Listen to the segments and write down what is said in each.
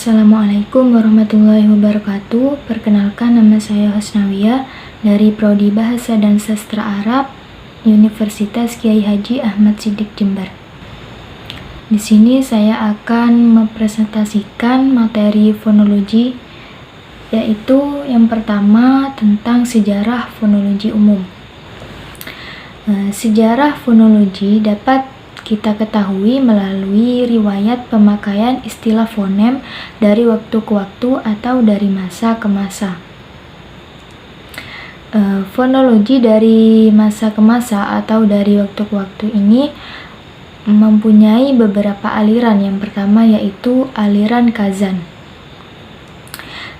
Assalamualaikum warahmatullahi wabarakatuh. Perkenalkan, nama saya Husnawiyah dari Prodi Bahasa dan Sastra Arab Universitas Kiai Haji Ahmad Siddiq Jember. Di sini saya akan mempresentasikan materi fonologi, yaitu yang pertama tentang sejarah fonologi umum. Sejarah fonologi dapat kita ketahui melalui riwayat pemakaian istilah fonem dari waktu ke waktu atau dari masa ke masa. Fonologi dari masa ke masa atau dari waktu ke waktu ini mempunyai beberapa aliran. Yang pertama yaitu aliran Kazan.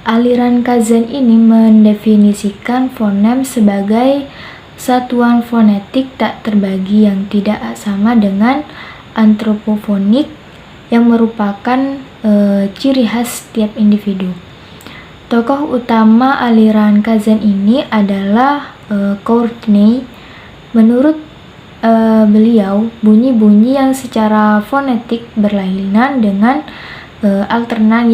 Aliran Kazan ini mendefinisikan fonem sebagai satuan fonetik tak terbagi yang tidak sama dengan antropofonik yang merupakan ciri khas setiap individu. Tokoh utama aliran Kazan ini adalah Courtney. Menurut beliau, bunyi-bunyi yang secara fonetik berlainan dengan alternan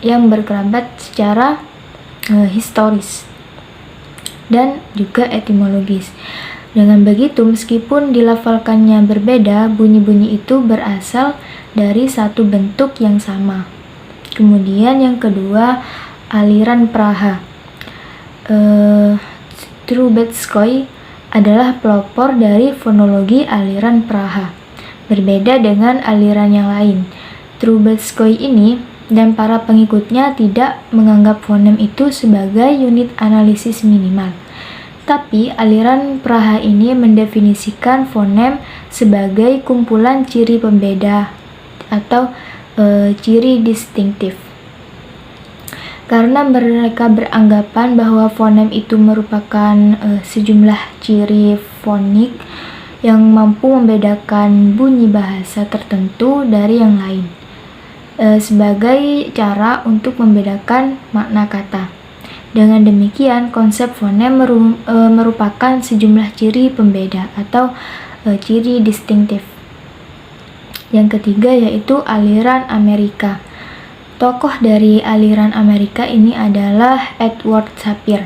yang berkerabat secara historis dan juga etimologis. Dengan begitu, meskipun dilafalkannya berbeda, bunyi-bunyi itu berasal dari satu bentuk yang sama. Kemudian yang kedua, aliran Praha. Trubetskoy adalah pelopor dari fonologi aliran Praha. Berbeda dengan aliran yang lain, Trubetskoy ini dan para pengikutnya tidak menganggap fonem itu sebagai unit analisis minimal. Tapi aliran Praha ini mendefinisikan fonem sebagai kumpulan ciri pembeda atau ciri distintif. Karena mereka beranggapan bahwa fonem itu merupakan sejumlah ciri fonik yang mampu membedakan bunyi bahasa tertentu dari yang lain, sebagai cara untuk membedakan makna kata. Dengan demikian, konsep fonem merupakan sejumlah ciri pembeda atau ciri distintif. Yang ketiga yaitu aliran Amerika. Tokoh dari aliran Amerika ini adalah Edward Sapir,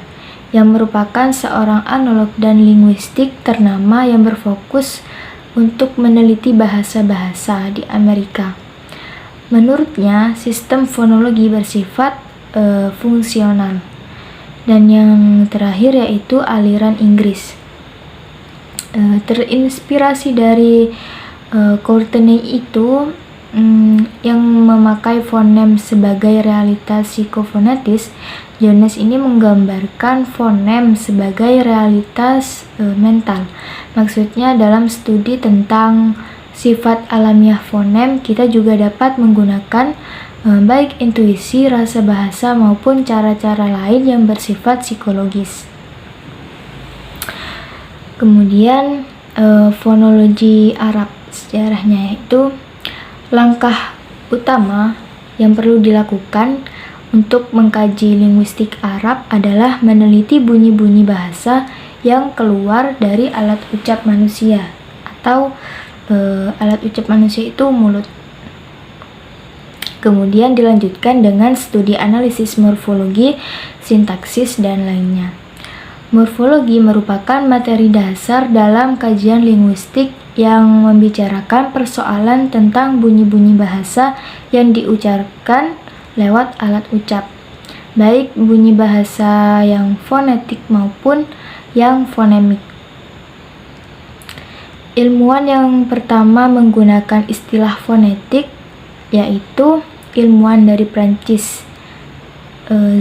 yang merupakan seorang analog dan linguistik ternama yang berfokus untuk meneliti bahasa-bahasa di Amerika. Menurutnya, sistem fonologi bersifat fungsional. Dan yang terakhir yaitu aliran Inggris. Terinspirasi dari Courtney itu yang memakai fonem sebagai realitas psikofonetis, Jones ini menggambarkan fonem sebagai realitas mental. Maksudnya, dalam studi tentang sifat alamiah fonem, kita juga dapat menggunakan baik intuisi, rasa bahasa maupun cara-cara lain yang bersifat psikologis. Kemudian fonologi Arab, sejarahnya yaitu langkah utama yang perlu dilakukan untuk mengkaji linguistik Arab adalah meneliti bunyi-bunyi bahasa yang keluar dari alat ucap manusia atau alat ucap manusia itu mulut. Kemudian dilanjutkan dengan studi analisis morfologi, sintaksis, dan lainnya. Morfologi merupakan materi dasar dalam kajian linguistik yang membicarakan persoalan tentang bunyi-bunyi bahasa yang diucapkan lewat alat ucap, baik bunyi bahasa yang fonetik maupun yang fonemik. Ilmuwan yang pertama menggunakan istilah fonetik yaitu ilmuwan dari Prancis,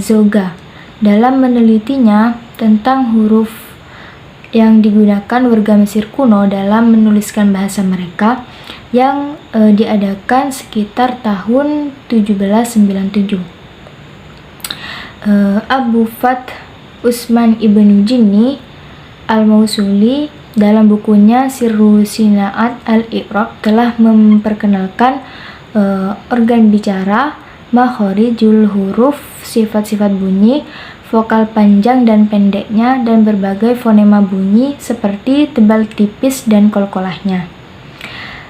Zoga, dalam menelitinya tentang huruf yang digunakan warga Mesir kuno dalam menuliskan bahasa mereka, yang diadakan sekitar tahun 1797. Abu Fath Usman Ibnu Jinni Al-Mausuli dalam bukunya Sirru Sina'at Al-I'rab telah memperkenalkan organ bicara, makhorijul huruf, sifat-sifat bunyi, vokal panjang dan pendeknya, dan berbagai fonema bunyi seperti tebal tipis dan kolkolahnya.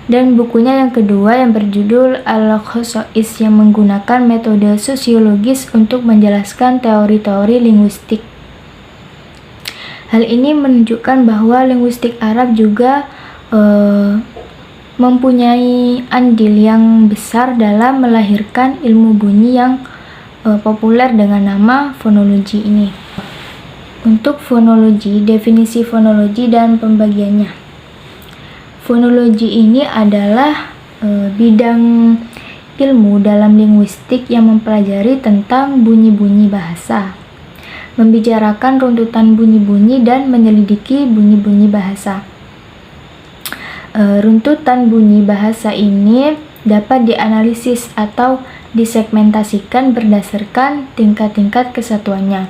Dan bukunya yang kedua yang berjudul Al-Khosois yang menggunakan metode sosiologis untuk menjelaskan teori-teori linguistik. Hal ini menunjukkan bahwa linguistik Arab juga mempunyai andil yang besar dalam melahirkan ilmu bunyi yang populer dengan nama fonologi ini. Untuk fonologi, definisi fonologi dan pembagiannya. Fonologi ini adalah bidang ilmu dalam linguistik yang mempelajari tentang bunyi-bunyi bahasa, membicarakan runtutan bunyi-bunyi dan menyelidiki bunyi-bunyi bahasa. Runtutan bunyi bahasa ini dapat dianalisis atau disegmentasikan berdasarkan tingkat-tingkat kesatuannya.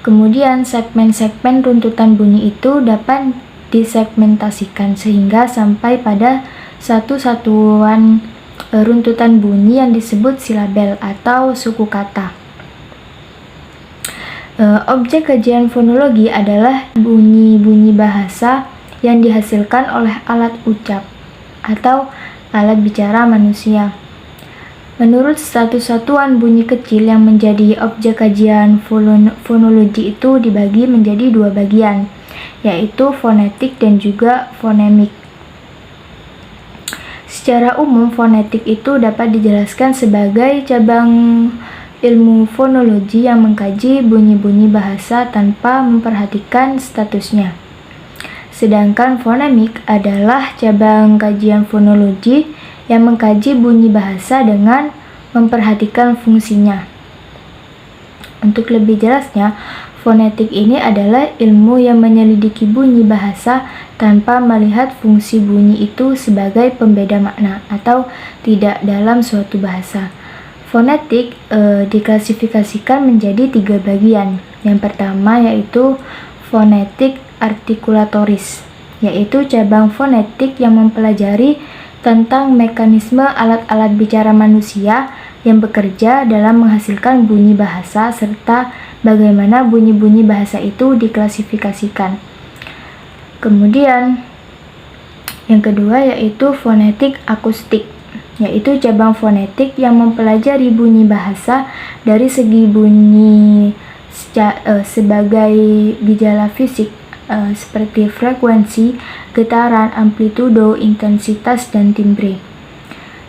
Kemudian segmen-segmen runtutan bunyi itu dapat disegmentasikan sehingga sampai pada satu satuan runtutan bunyi yang disebut silabel atau suku kata. Objek kajian fonologi adalah bunyi-bunyi bahasa yang dihasilkan oleh alat ucap atau alat bicara manusia. Menurut satu satuan bunyi kecil yang menjadi objek kajian fonologi itu dibagi menjadi dua bagian, yaitu fonetik dan juga fonemik. Secara umum, fonetik itu dapat dijelaskan sebagai cabang ilmu fonologi yang mengkaji bunyi-bunyi bahasa tanpa memperhatikan statusnya. Sedangkan fonemik adalah cabang kajian fonologi yang mengkaji bunyi bahasa dengan memperhatikan fungsinya. Untuk lebih jelasnya, fonetik ini adalah ilmu yang menyelidiki bunyi bahasa tanpa melihat fungsi bunyi itu sebagai pembeda makna atau tidak dalam suatu bahasa. Fonetik diklasifikasikan menjadi 3 bagian. Yang pertama yaitu fonetik artikulatoris, yaitu cabang fonetik yang mempelajari tentang mekanisme alat-alat bicara manusia yang bekerja dalam menghasilkan bunyi bahasa serta bagaimana bunyi-bunyi bahasa itu diklasifikasikan. Kemudian yang kedua yaitu fonetik akustik, yaitu cabang fonetik yang mempelajari bunyi bahasa dari segi bunyi sebagai gejala fisik seperti frekuensi, getaran, amplitudo, intensitas, dan timbre.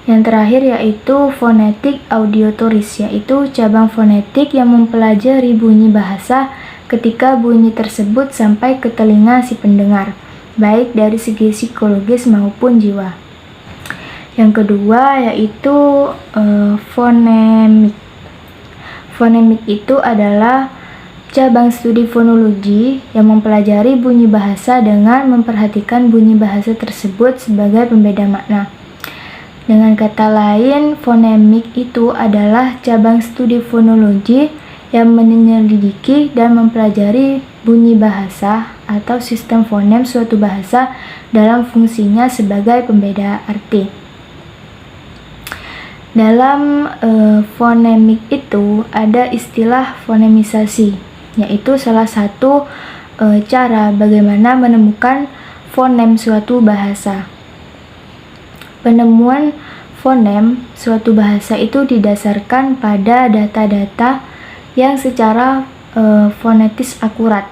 Yang terakhir yaitu fonetik auditoris, yaitu cabang fonetik yang mempelajari bunyi bahasa ketika bunyi tersebut sampai ke telinga si pendengar, baik dari segi psikologis maupun jiwa. Yang kedua yaitu fonemik. Fonemik itu adalah cabang studi fonologi yang mempelajari bunyi bahasa dengan memperhatikan bunyi bahasa tersebut sebagai pembeda makna. Dengan kata lain, fonemik itu adalah cabang studi fonologi yang menyelidiki dan mempelajari bunyi bahasa atau sistem fonem suatu bahasa dalam fungsinya sebagai pembeda arti. Dalam fonemik itu ada istilah fonemisasi, yaitu salah satu cara bagaimana menemukan fonem suatu bahasa. Penemuan fonem suatu bahasa itu didasarkan pada data-data yang secara fonetis akurat.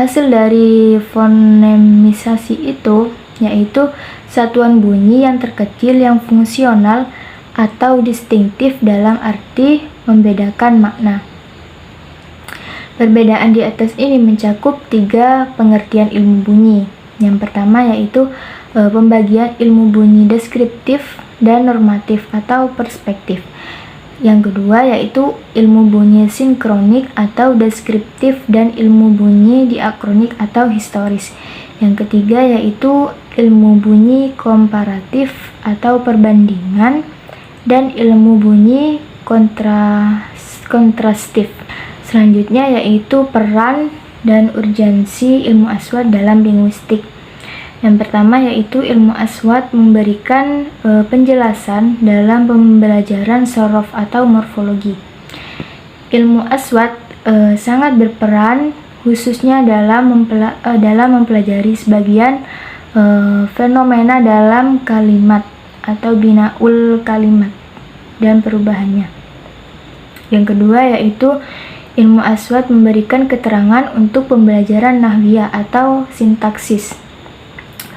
Hasil dari fonemisasi itu yaitu satuan bunyi yang terkecil yang fungsional atau distintif dalam arti membedakan makna. Perbedaan di atas ini mencakup 3 pengertian ilmu bunyi. Yang pertama yaitu pembagian ilmu bunyi deskriptif dan normatif atau perspektif. Yang kedua yaitu ilmu bunyi sinkronik atau deskriptif dan ilmu bunyi diakronik atau historis. Yang ketiga yaitu ilmu bunyi komparatif atau perbandingan dan ilmu bunyi kontrastif. Selanjutnya yaitu peran dan urgensi ilmu aswat dalam linguistik. Yang pertama yaitu ilmu aswat memberikan penjelasan dalam pembelajaran sorof atau morfologi. Ilmu aswat sangat berperan khususnya dalam mempelajari sebagian fenomena dalam kalimat atau binaul kalimat dan perubahannya. Yang kedua yaitu ilmu aswad memberikan keterangan untuk pembelajaran nahwiyah atau sintaksis,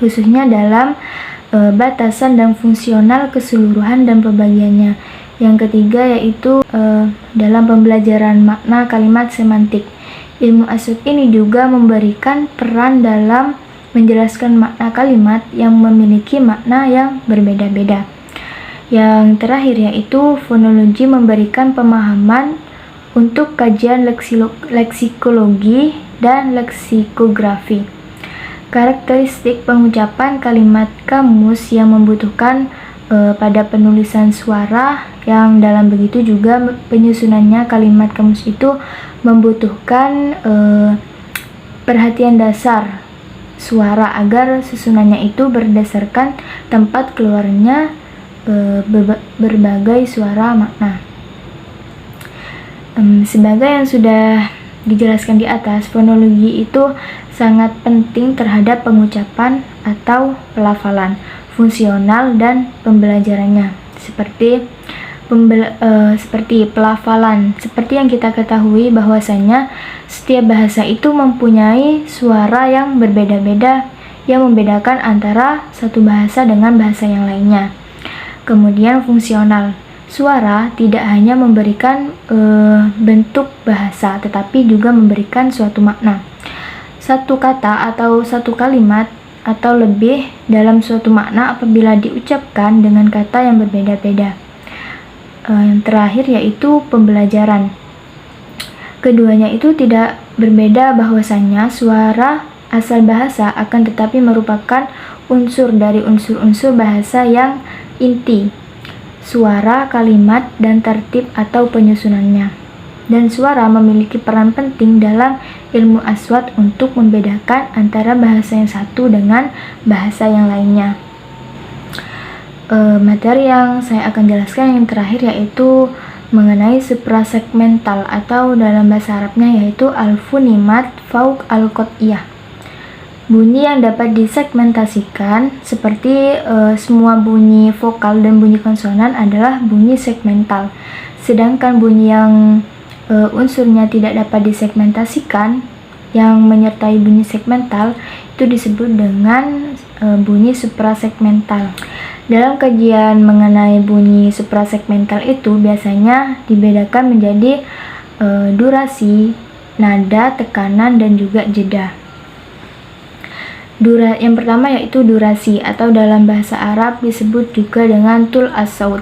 khususnya dalam batasan dan fungsional keseluruhan dan pembagiannya. Yang ketiga yaitu dalam pembelajaran makna kalimat semantik. Ilmu aswad ini juga memberikan peran dalam menjelaskan makna kalimat yang memiliki makna yang berbeda-beda. Yang terakhir yaitu fonologi memberikan pemahaman untuk kajian leksikologi dan leksikografi. Karakteristik pengucapan kalimat kamus yang membutuhkan pada penulisan suara, yang dalam begitu juga penyusunannya kalimat kamus itu membutuhkan perhatian dasar suara agar susunannya itu berdasarkan tempat keluarnya berbagai suara makna. Sebagai yang sudah dijelaskan di atas, fonologi itu sangat penting terhadap pengucapan atau pelafalan, fungsional dan pembelajarannya. Seperti pelafalan, seperti yang kita ketahui bahwasanya setiap bahasa itu mempunyai suara yang berbeda-beda yang membedakan antara satu bahasa dengan bahasa yang lainnya. Kemudian fungsional, suara tidak hanya memberikan bentuk bahasa, tetapi juga memberikan suatu makna. Satu kata atau satu kalimat atau lebih dalam suatu makna apabila diucapkan dengan kata yang berbeda-beda. Yang terakhir yaitu pembelajaran. Keduanya itu tidak berbeda bahwasanya suara asal bahasa akan tetapi merupakan unsur dari unsur-unsur bahasa yang inti, suara, kalimat, dan tertib atau penyusunannya. Dan suara memiliki peran penting dalam ilmu aswad untuk membedakan antara bahasa yang satu dengan bahasa yang lainnya. Materi yang saya akan jelaskan yang terakhir yaitu mengenai suprasegmental atau dalam bahasa Arabnya yaitu al-funimat fauq al-qot'iyah. Bunyi yang dapat disegmentasikan seperti semua bunyi vokal dan bunyi konsonan adalah bunyi segmental. Sedangkan bunyi yang unsurnya tidak dapat disegmentasikan yang menyertai bunyi segmental itu disebut dengan bunyi suprasegmental. Dalam kajian mengenai bunyi suprasegmental itu biasanya dibedakan menjadi durasi, nada, tekanan, dan juga jeda. Yang pertama yaitu durasi atau dalam bahasa Arab disebut juga dengan tul as-saut.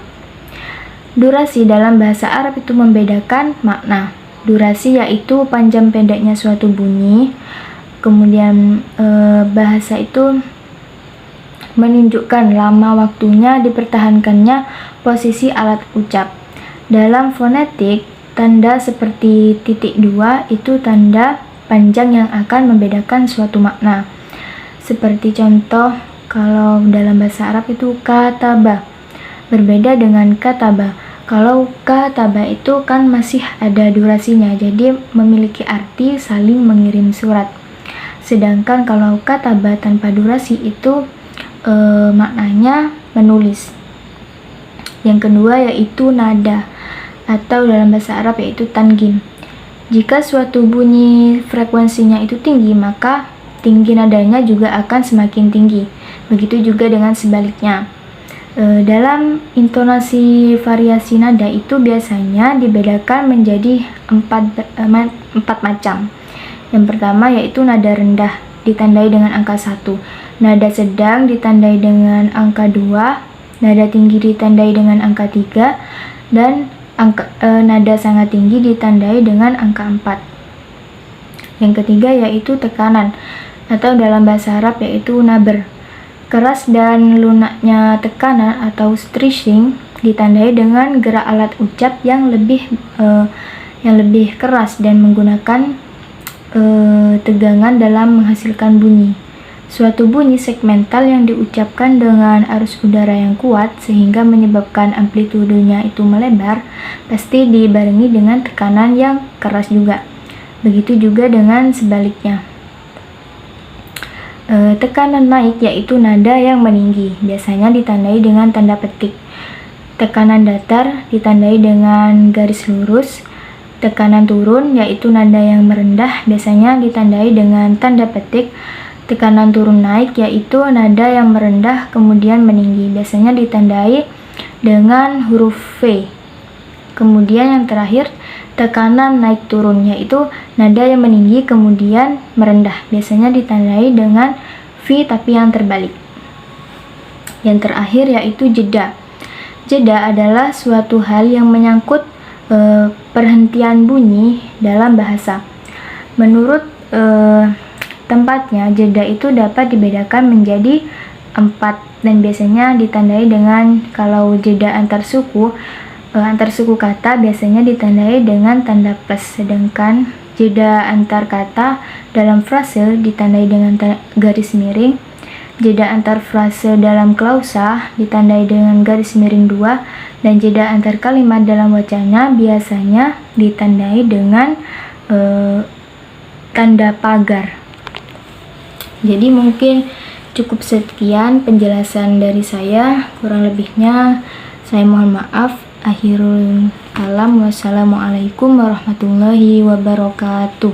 Durasi dalam bahasa Arab itu membedakan makna. Durasi yaitu panjang pendeknya suatu bunyi. Kemudian bahasa itu menunjukkan lama waktunya dipertahankannya posisi alat ucap. Dalam fonetik, tanda seperti titik dua itu tanda panjang yang akan membedakan suatu makna. Seperti contoh, kalau dalam bahasa Arab itu kataba, berbeda dengan kataba. Kalau kataba itu kan masih ada durasinya, jadi memiliki arti saling mengirim surat. Sedangkan kalau kataba tanpa durasi itu maknanya menulis. Yang kedua yaitu nada atau dalam bahasa Arab yaitu tangin. Jika suatu bunyi frekuensinya itu tinggi, maka tinggi nadanya juga akan semakin tinggi. Begitu juga dengan sebaliknya. Dalam intonasi variasi nada itu biasanya dibedakan menjadi empat macam. Yang pertama yaitu nada rendah ditandai dengan angka 1. Nada sedang ditandai dengan angka 2, nada tinggi ditandai dengan angka 3, dan nada sangat tinggi ditandai dengan angka 4. Yang ketiga yaitu tekanan, atau dalam bahasa Arab yaitu naber. Keras dan lunaknya tekanan atau stressing ditandai dengan gerak alat ucap yang lebih keras dan menggunakan tegangan dalam menghasilkan bunyi. Suatu bunyi segmental yang diucapkan dengan arus udara yang kuat sehingga menyebabkan amplitudenya itu melebar, pasti dibarengi dengan tekanan yang keras juga. Begitu juga dengan sebaliknya. Tekanan naik yaitu nada yang meninggi, biasanya ditandai dengan tanda petik. Tekanan datar ditandai dengan garis lurus. Tekanan turun yaitu nada yang merendah, biasanya ditandai dengan tanda petik. Tekanan turun naik yaitu nada yang merendah kemudian meninggi, biasanya ditandai dengan huruf V. Kemudian yang terakhir, tekanan naik turun yaitu nada yang meninggi kemudian merendah, biasanya ditandai dengan V tapi yang terbalik. Yang terakhir yaitu jeda. Jeda adalah suatu hal yang menyangkut perhentian bunyi dalam bahasa. Menurut tempatnya, jeda itu dapat dibedakan menjadi 4 dan biasanya ditandai dengan, kalau jeda antar suku kata biasanya ditandai dengan tanda plus, sedangkan jeda antar kata dalam frase ditandai dengan garis miring. Jeda antar frase dalam klausa ditandai dengan garis miring 2, dan jeda antar kalimat dalam wacana biasanya ditandai dengan tanda pagar. Jadi mungkin cukup sekian penjelasan dari saya, kurang lebihnya saya mohon maaf. Akhirul kalam, wassalamualaikum warahmatullahi wabarakatuh.